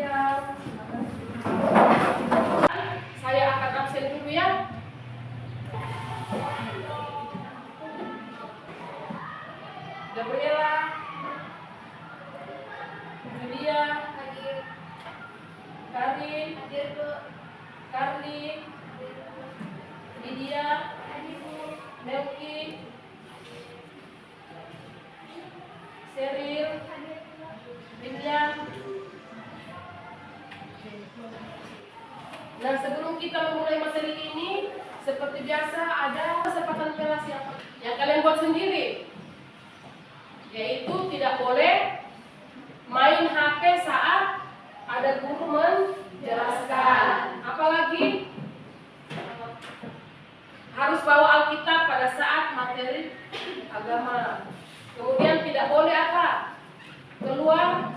Gabriel. Saya akan absen dulu ya. Gabriela, Julia, Karin, Karli, Lydia, Melki, Seril, William. Nah, sebelum kita memulai materi ini, seperti biasa ada kesempatan kelas yang kalian buat sendiri, yaitu tidak boleh main HP saat ada guru menjelaskan. Apalagi harus bawa Alkitab pada saat materi agama. Kemudian tidak boleh apa? Keluar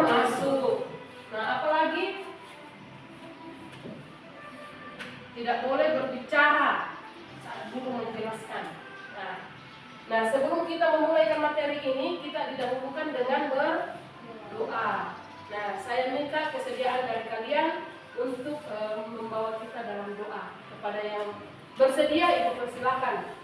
masuk. Nah, apalagi tidak boleh berbicara saat guru menjelaskan. Nah, sebelum kita memulai materi ini, kita didahulukan dengan berdoa. Nah, saya minta kesediaan dari kalian untuk membawa kita dalam doa. Kepada yang bersedia, ibu persilakan.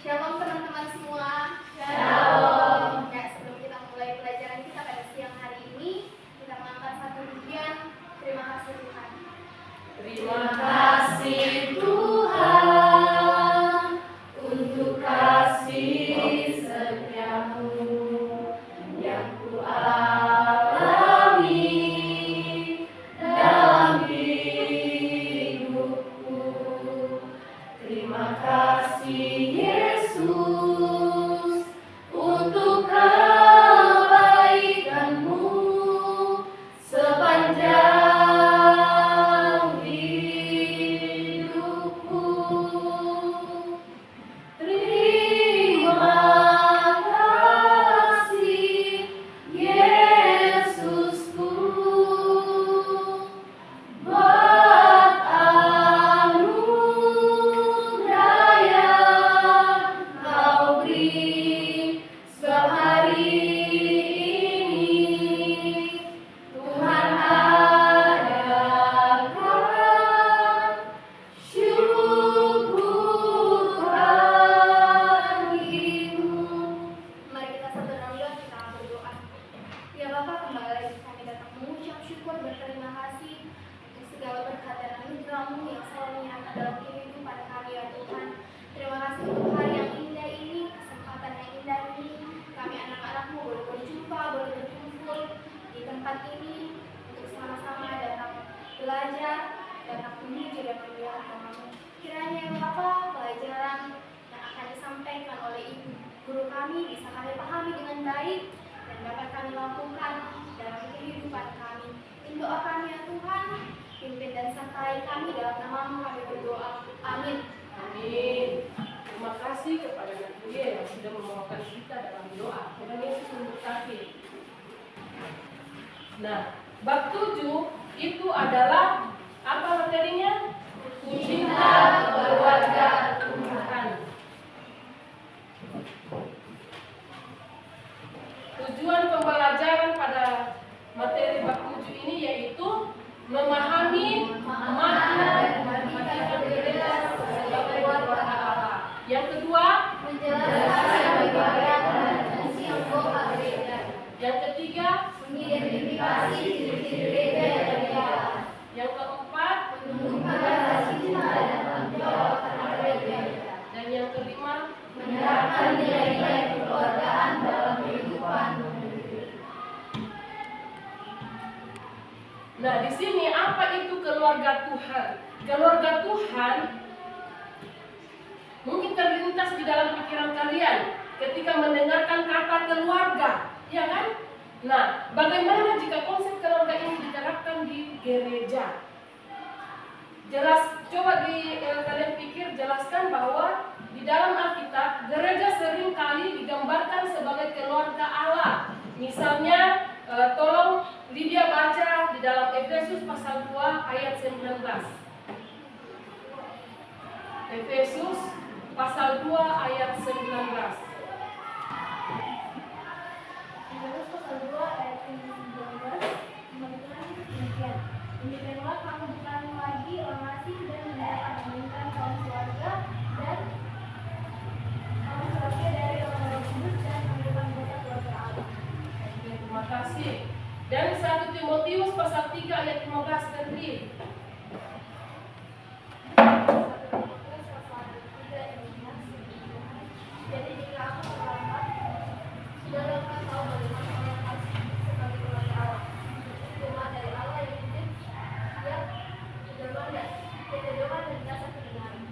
Shalom teman-teman semua. Shalom. Ya, sebelum kita mulai pelajaran kita pada siang hari ini, kita mengangkat satu pujian. Terima kasih Tuhan. Terima kasih Tuhan untuk kasih setiamu yang ku alami dalam hidupku. Terima kasih Yesus untuk kebaikanmu sepanjang hidupku. Terima kasih Yesusku buat anugerah yang Kau beri. Sebab hari ini Tuhan adakan syukuran itu. Mari kita satu dalam doa, kita akan berdoa. Ya Bapa, kembali lagi kami datang mengucap syukur berterima kasih untuk segala berkat dan anugerah-Mu yang selalu nyata dalam kehidupan kami ya Tuhan. Terima kasih untuk hari yang indah ini, kesempatan yang indah ini. Kami anak-anak-Mu boleh berjumpa, boleh berkumpul di tempat ini untuk sama-sama datang belajar, datang menuju dan melihat nama-Mu. Kiranya ya Bapa, pelajaran yang akan disampaikan oleh Ibu Guru kami bisa kami pahami dengan baik dan dapat kami lakukan dalam kehidupan kami. In doa kami ya Tuhan, pimpin dan sertai kami dalam nama-Mu kami berdoa. Amin. Amin. Terima kasih kepada Nadia yang sudah membawakan kita dalam doa. Tuhan Yesus memberkati. Nah, bab 7 itu adalah apa materinya? Cinta keluarga Tuhan. Tujuan pembelajaran pada materi bab 7 ini yaitu memahami makna matematika gereja sebagai keluarga Allah. Yang kedua, Menjelaskan bagaimana dan fungsi anggota gereja. yang ketiga, Mengidentifikasi ciri-ciri gereja yang ideal. yang keempat, Menumbuhkan rasa cinta dan tanggung jawab terhadap gereja. dan yang kelima. Menerapkan nilai-nilai kekeluargaan dalam kehidupan. Nah, di sini apa itu keluarga Tuhan? Keluarga Tuhan mungkin terlintas di dalam pikiran kalian ketika mendengarkan kata keluarga, ya kan? Nah, bagaimana jika konsep keluarga ini diterapkan di gereja? Kalian pikir, jelaskan bahwa di dalam Alkitab gereja sering kali digambarkan sebagai keluarga Allah. Misalnya Tolong Lydia baca di dalam Efesus pasal 2 ayat 19. Efesus pasal 2 ayat 19. Efesus pasal 2 ayat 19. Demikian. Demikianlah kamu bukan lagi orang asing dan menginginkan kaum keluarga dari orang-orang kudus dan menjadi anggota keluarga Allah. Terima kasih. Dan 1 Timotius pasal 3 ayat 15 dan 3. Jadi jika aku terlambat, sudah dapat tahu bagaimana orang harus sebagai keluarga Allah. Firman dari Allah yang hidup, yang kedodokan dan dasar kebenaran.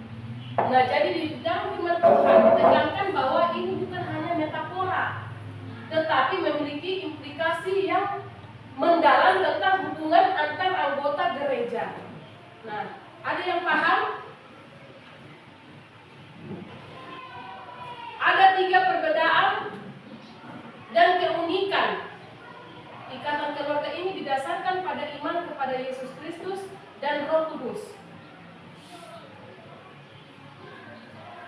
Nah, jadi di dalam firman Tuhan ditekankan bahwa ini bukan hanya metafora, tetapi memiliki implikasi yang mendalam tentang hubungan antar anggota gereja. Nah, ada yang paham? Ada 3 perbedaan dan keunikan. Ikatan keluarga ini didasarkan pada iman kepada Yesus Kristus dan Roh Kudus.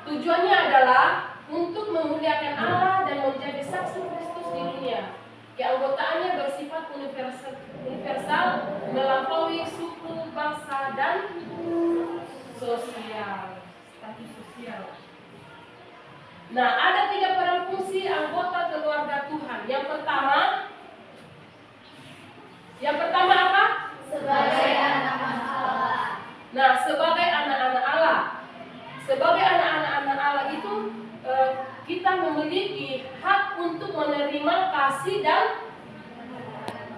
Tujuannya adalah untuk memuliakan Allah dan menjadi saksi Kristus di dunia. Keanggotaannya bersifat universal melampaui suku, bangsa, dan status sosial. Nah, ada 3 peran fungsi anggota keluarga Tuhan. Yang pertama apa? Sebagai anak-anak Allah. Nah, sebagai anak-anak Allah. Sebagai anak-anak Allah itu kita memiliki hak untuk menerima kasih dan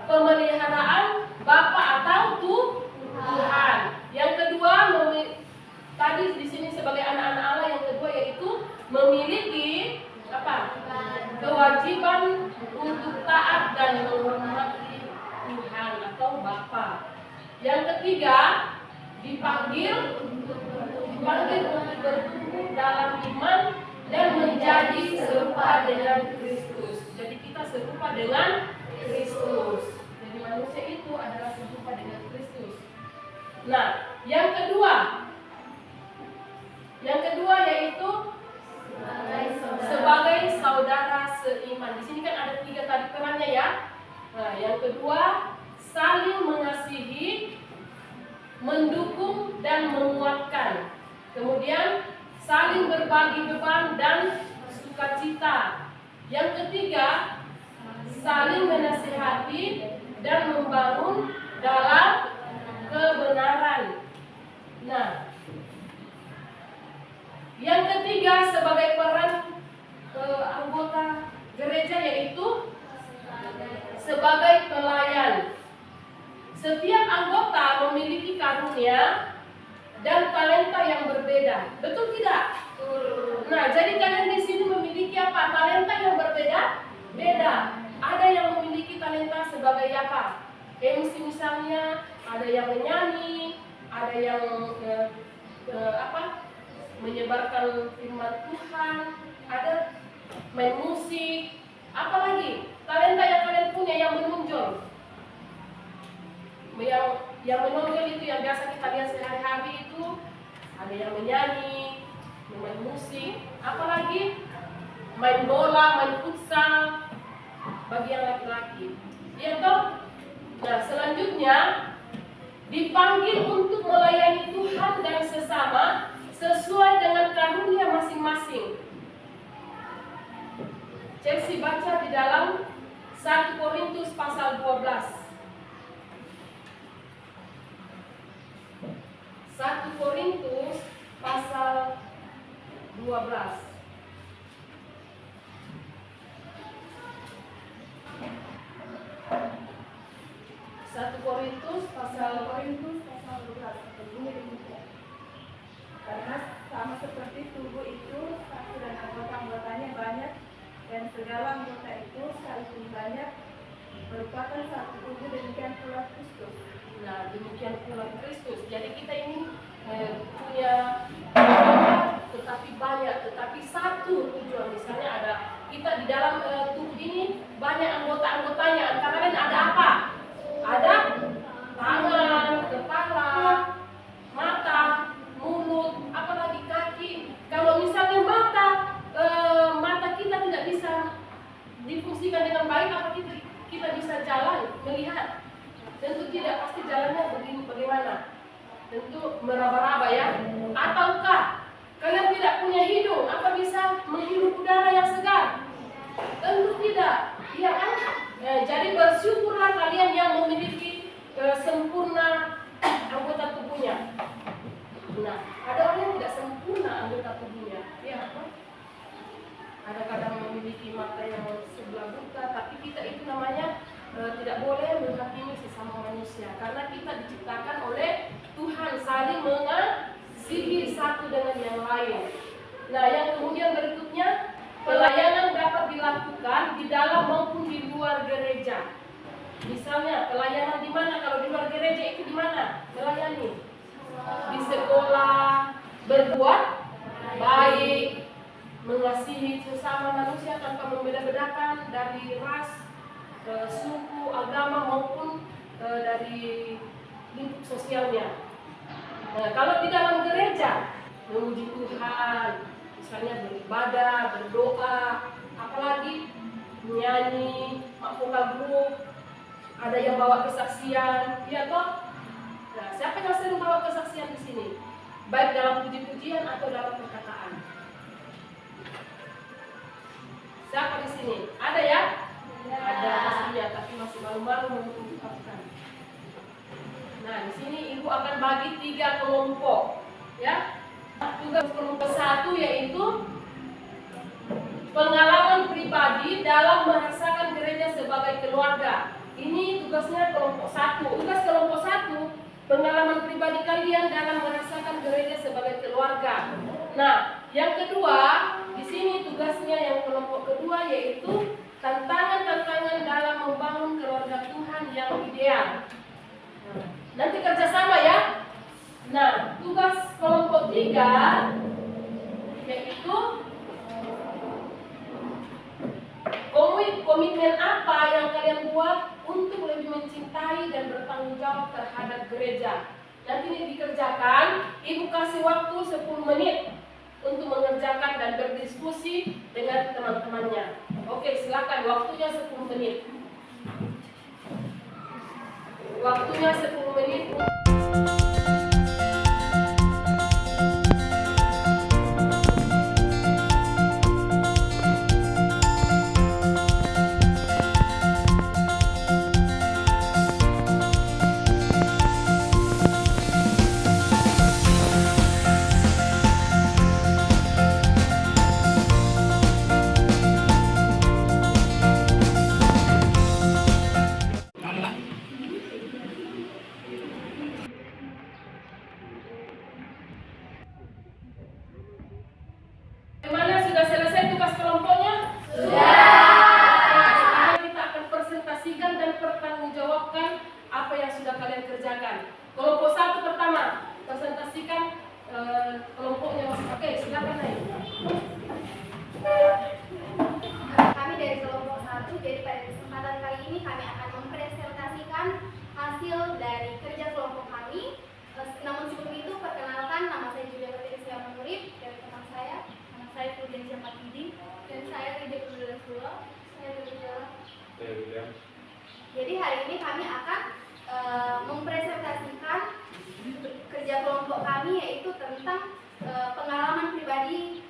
pemeliharaan Bapa atau Tuhan. Yang kedua, tadi di sini sebagai anak-anak Allah, yang kedua yaitu memiliki apa? Kewajiban untuk taat dan menghormati Tuhan atau Bapa. Yang ketiga, dipanggil untuk bertumbuh dalam iman dan menjadi serupa dengan Kristus. Jadi kita serupa dengan Kristus. Jadi manusia itu adalah serupa dengan Kristus. Nah, yang kedua yaitu sebagai saudara seiman. Di sini kan ada 3 tadi perannya ya. Nah, yang kedua, saling mengasihi, mendukung dan menguatkan. Kemudian saling berbagi beban dan sukacita. Yang ketiga, saling menasihati dan membangun dalam kebenaran. Nah, yang ketiga sebagai peran anggota gereja yaitu sebagai pelayan. Setiap anggota memiliki karunia dan talenta yang berbeda. Betul tidak? Nah, jadi kalian di sini memiliki apa? Talenta yang berbeda? Beda. Ada yang memiliki talenta sebagai apa? MC misalnya, ada yang menyanyi, ada yang menyebarkan firman Tuhan, ada main musik, apalagi talenta yang kalian punya yang menonjol. Yang menonjol itu yang biasa kita lihat sehari-hari itu ada yang menyanyi, main musik, apalagi main bola, main futsal bagi yang laki-laki. Ya toh? Nah, selanjutnya dipanggil untuk melayani Tuhan dan sesama sesuai dengan karunia masing-masing. Chelsea baca di dalam 1 Korintus pasal 12. 1 Korintus pasal 12. 1 Korintus pasal 12. Karena sama seperti tubuh itu, satu dan anggota-anggotanya banyak, dan segala anggota itu sekalipun banyak merupakan satu tubuh, demikian pula Kristus. Nah, demikian pula Kristus. Jadi kita ini punya tetapi banyak, tetapi satu tujuan. Misalnya ada kita di dalam tubuh ini banyak anggota-anggotanya. Antara lain ada itu meraba-raba ya. Ataukah kalian tidak punya hidung, apa bisa menghirup udara yang segar? Tentu tidak. Ya kan? Jadi bersyukurlah kalian yang memiliki sempurna anggota tubuhnya. Nah, ada orang yang tidak sempurna anggota tubuhnya. Ya, kadang-kadang memiliki mata yang sebelah buta, tapi kita itu namanya tidak boleh menghakimi sesama manusia, karena kita diciptakan oleh Tuhan saling mengasihi satu dengan yang lain. Nah, yang kemudian berikutnya, pelayanan dapat dilakukan di dalam maupun di luar gereja. Misalnya, pelayanan di mana? Kalau di luar gereja itu di mana? Melayani di sekolah, berbuat baik, mengasihi sesama manusia tanpa membeda-bedakan dari ras, suku, agama maupun dari lingkup sosialnya. Nah, kalau di dalam gereja memuji Tuhan, misalnya beribadah, berdoa, apalagi menyanyi, vokal grup, ada yang bawa kesaksian, ya toh? Nah, siapa yang sering bawa kesaksian di sini? Baik dalam puji-pujian atau dalam perkataan. Siapa di sini? Ada ya? Ada pastinya, tapi masih malu-malu mengungkapkan. Nah, di sini ibu akan bagi 3 kelompok, ya. Tugas kelompok 1 yaitu pengalaman pribadi dalam merasakan gereja sebagai keluarga. Ini tugasnya kelompok 1. Tugas kelompok 1, pengalaman pribadi kalian dalam merasakan gereja sebagai keluarga. Nah, yang kedua, di sini tugasnya yang kelompok kedua yaitu tantangan-tantangan dalam membangun keluarga Tuhan yang ideal. Nanti kerjasama ya. Nah, tugas kelompok 3 yaitu komitmen apa yang kalian buat untuk lebih mencintai dan bertanggung jawab terhadap gereja. Nanti ini dikerjakan, ibu kasih waktu 10 menit untuk mengerjakan dan berdiskusi dengan teman-temannya. Oke, silakan, waktunya 10 menit. Waktunya 10 menit. Gimana, sudah selesai tugas kelompoknya? Sekarang kita akan presentasikan dan pertanggungjawabkan apa yang sudah kalian kerjakan. Kelompok 1 pertama, presentasikan kelompoknya. Oke, silakan naik. Kami dari kelompok 1, jadi pada kesempatan kali ini kami akan mempresentasikan hasil dari kerja kelompok kami. Namun sebelum itu, perkenalkan, nama saya Julia Patricia Manurip, dari teman saya. Saya Pudin Jamatidi, dan saya Ridho Pudula. Saya berbicara. Jadi hari ini kami akan mempresentasikan kerja kelompok kami, yaitu tentang pengalaman pribadi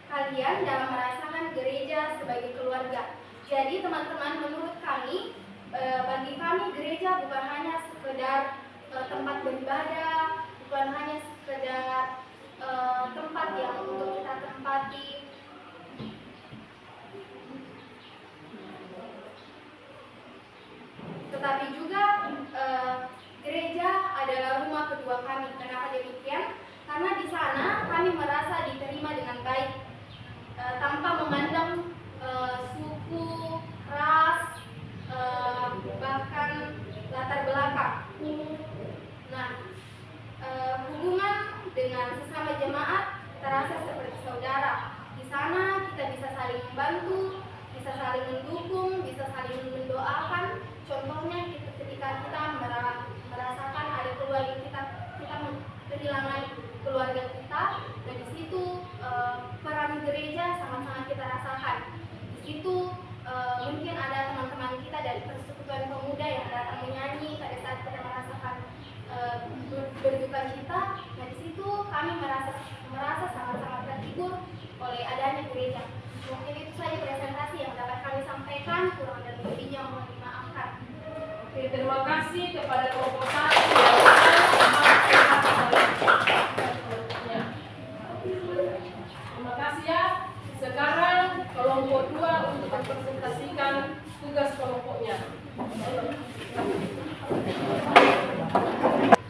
kalian dalam merasakan gereja sebagai keluarga. Jadi teman-teman, menurut kami, bagi kami gereja bukan hanya sekedar tempat beribadah, bukan hanya sekedar tempat yang untuk kita tempati, tetapi juga gereja adalah rumah kedua kami. Kenapa demikian? Karena di sana kami merasa diterima dengan baik, tanpa memandang suku, ras, bahkan latar belakang. Nah, hubungan dengan sesama jemaat terasa seperti saudara. Di sana kita bisa saling membantu, bisa saling mendukung, bisa saling mendoakan. Contohnya ketika kita merasakan ada keluarga kita kehilangan keluarga kita, dan di situ peran gereja sama-sama kita rasakan. Di situ mungkin ada teman-teman kita dari persekutuan pemuda yang datang menyanyi pada saat kita merasakan berduka cita. bersyukur oleh adanya gereja. Mungkin itu saja presentasi yang dapat kami sampaikan, kurang dan lebihnya mohon dimaafkan. Oke, terima kasih kepada kelompok 1 ya. Terima kasih ya. Sekarang kelompok 2 untuk mempresentasikan tugas kelompoknya.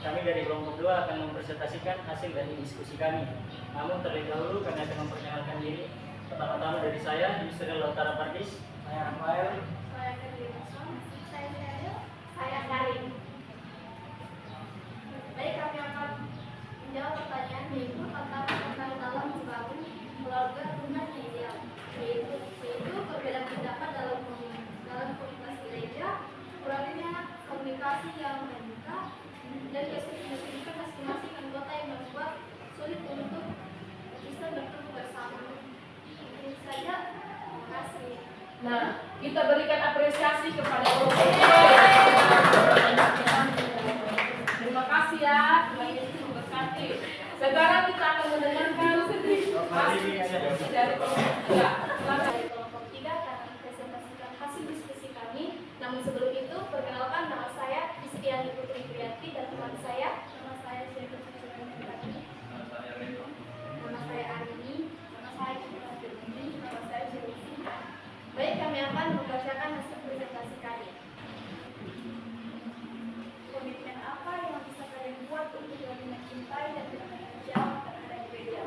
Kami dari kelompok 2 akan mempresentasikan hasil dari diskusi kami. Namun terlebih dahulu kami akan memperkenalkan diri. Pertama-tama dari saya, Yusril Lautara Pardis. Saya Rafael. Saya Kerli Muslim, saya Daryl, saya Karin. Baik, kami akan menjawab pertanyaan yaitu tentang dalam membangun keluarga Tuhan yang ideal, yaitu perbedaan pendapat dalam komunitas gereja, kurangnya komunikasi yang terbuka, dan kesibukan masing-masing anggota yang membuat sulit untuk bisa bertemu bersama. Ini saja, terima kasih. Nah, kita berikan apresiasi kepada kelompok 2. Terima kasih ya. Tuhan Yesus memberkati. Sekarang kita akan mendengarkan hasil dari kelompok 3. Dari kelompok 3 akan mempresentasikan hasil diskusi kami. Namun sebelum itu, perkenalkan nama saya Istiani Putri Priyanti dan teman saya. Nama saya Jennifer Suciwati. Nama saya Arini. Nama saya Citra Firmini. Nama saya Jelisi. Baik, kami akan membacakan hasil presentasi kami. Komitmen apa yang bisa kalian buat untuk lebih mencintai dan bertanggung jawab terhadap gereja?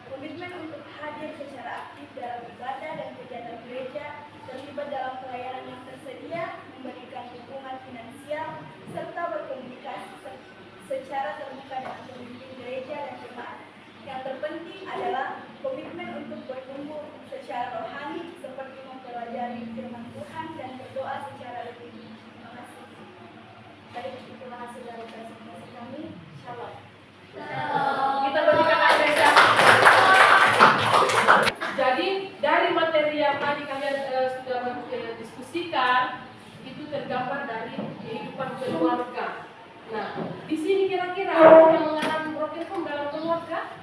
Komitmen untuk hadir secara aktif dalam ibadah dan kegiatan gereja, terlibat dalam pelayanan yang tersedia, memberikan dukungan finansial, serta berkomunikasi secara terbuka dengan pemimpin gereja dan jemaat. Yang terpenting adalah komitmen untuk bertumbuh secara rohani, seperti mempelajari firman Tuhan dan berdoa secara rutin. Terima kasih. Baik, itulah hasil dari presentasi kami. Shalom. Kita berikan apresiasi. Jadi dari materi yang tadi kalian sudah diskusikan itu tergambar dari kehidupan keluarga. Nah, di sini kira-kira ada yang mengalami broken home dalam keluarga?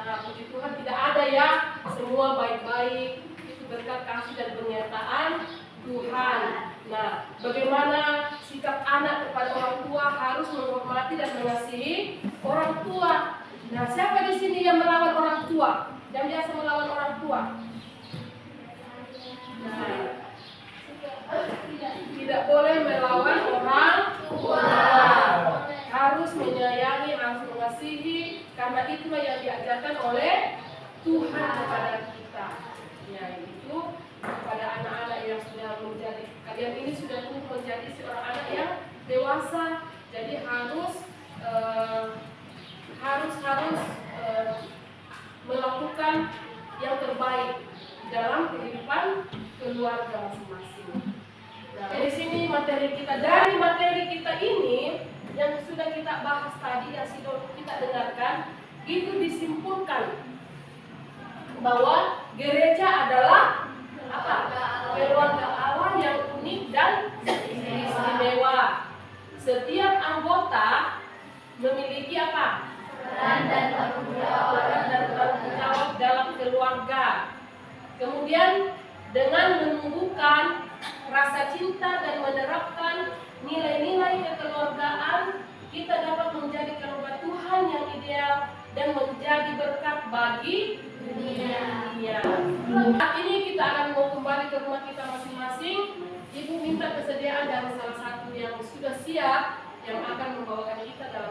Nah, puji Tuhan tidak ada ya. Semua baik-baik. Itu berkat kasih dan penyertaan Tuhan. Nah, bagaimana sikap anak kepada orang tua harus menghormati dan mengasihi orang tua. Nah, siapa di sini yang melawan orang tua? Yang biasa melawan orang tua? Nah, tidak boleh melawan orang tua. Harus menyayangi, harus mengasihi, karena itulah yang diajarkan oleh Tuhan kepada kita. Ya, itu kepada anak-anak yang sudah menjadi, kalian ini sudah tumbuh menjadi seorang anak yang dewasa, jadi harus melakukan yang terbaik dalam kehidupan keluarga masing-masing. Nah, di sini dari materi kita ini yang sudah kita bahas tadi, yang sudah kita dengarkan, itu disimpulkan bahwa gereja adalah apa? Keluarga Allah yang unik dan istimewa. Setiap anggota memiliki apa? Peran dan tanggung jawab dalam keluarga. Kemudian dengan menumbuhkan rasa cinta dan menerapkan nilai-nilai kekeluargaan, kita dapat menjadi keluarga Tuhan yang ideal dan menjadi berkat bagi dunia. Saat ini kita akan mau kembali ke rumah kita masing-masing. Ibu minta kesediaan dari salah satu yang sudah siap yang akan membawakan kita dalam